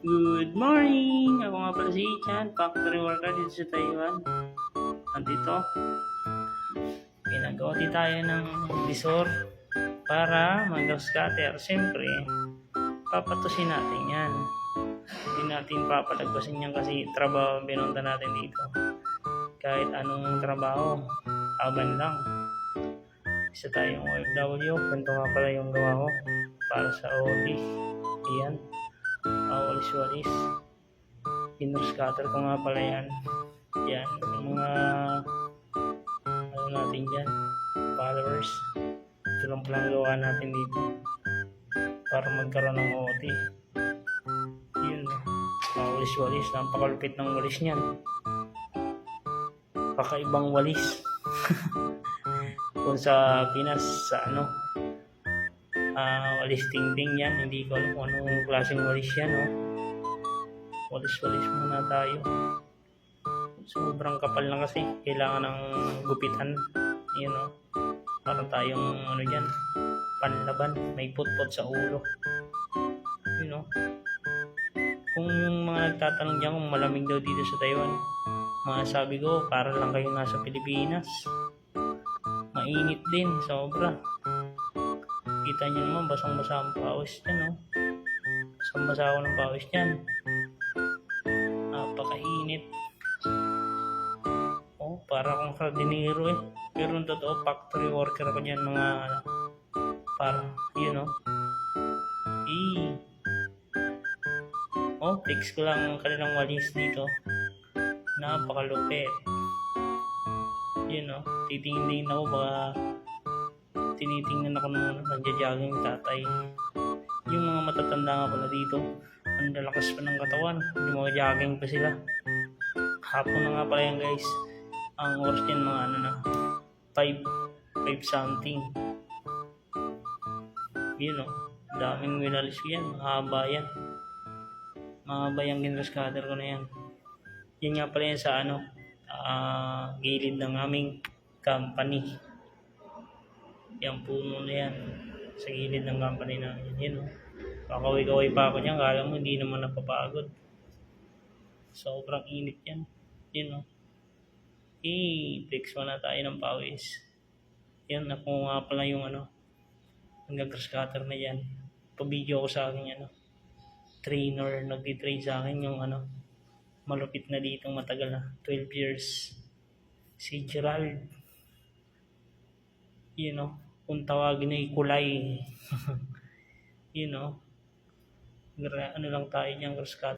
Good morning! Ako nga pala si Chan, factory worker dito sa Taiwan. Andito, ginagawa din tayo ng visor para mag-scatter. Siyempre, papatusin natin yan. Hindi natin papalagpasin yan kasi trabaho ang binunta natin dito. Kahit anong trabaho, aban lang. Isa tayong OFW, ganito nga pala yung gawa ko para sa OD. Ayan, walis-walis. Scatter ko nga pala yan. Yan, yung mga ano natin dyan, followers. Ito lang palang gawa natin dito para magkaroon ng OT. Yun, walis-walis. Napakalupit ng walis niyan. Pakaibang walis. Kung sa Pinas, sa ano, walis tingting yan. Hindi ko alam kung anong klaseng walis yan, oh. Walis-walis muna tayo. Sobrang kapal na kasi. Kailangan ng gupitan. Yun, oh. Para tayong ano dyan, panlaban. May putpot sa ulo. Yun, oh. Kung yung mga nagtatanong dyan kung malamig daw dito sa Taiwan, masabi ko, para lang kayo nasa Pilipinas. Mainit din, sobra. Kita nyo naman, basang-basa ang pawis dyan, oh. Basang-basa ako ng pawis dyan. Napakainit. Oh, para akong hardinero eh. Pero ang totoo, factory worker ako dyan, mga para, yun, oh. Oh, flex ko lang ang kanilang walis dito. Napakalupit. Yun, oh. Titingin ako, baka tinitingnan ako nung nagja-jogging tatay. Yung mga matatanda nga pala dito, ang lalakas pa ng katawan, yung mga jogging pa sila. Hapon na nga pala yan, guys. Ang oras yan mga ano na 5 something. Yun, oh. Daming winalis ko yan. Mahaba yan. Mahaba yung scatter ko na yan. Yan nga pala yan sa ano, gilid ng aming company. Yung puno na yan sa gilid ng company namin. Yan, oh. Kakaway-kaway pa ako niyan. Kala mo hindi naman napapagod. Sobrang init yan. Yan, oh. Flex na tayo ng pawis. Yan, ako nga pala yung ano, nag-scatter na yan. Pa-video ko sa akin ano, trainer, nagtitrain sa akin yung ano, malupit na ditong matagal na, 12 years. Si Gerald. You know, kung tawagin ay kulay. You know, ano lang tayo niyang scatter.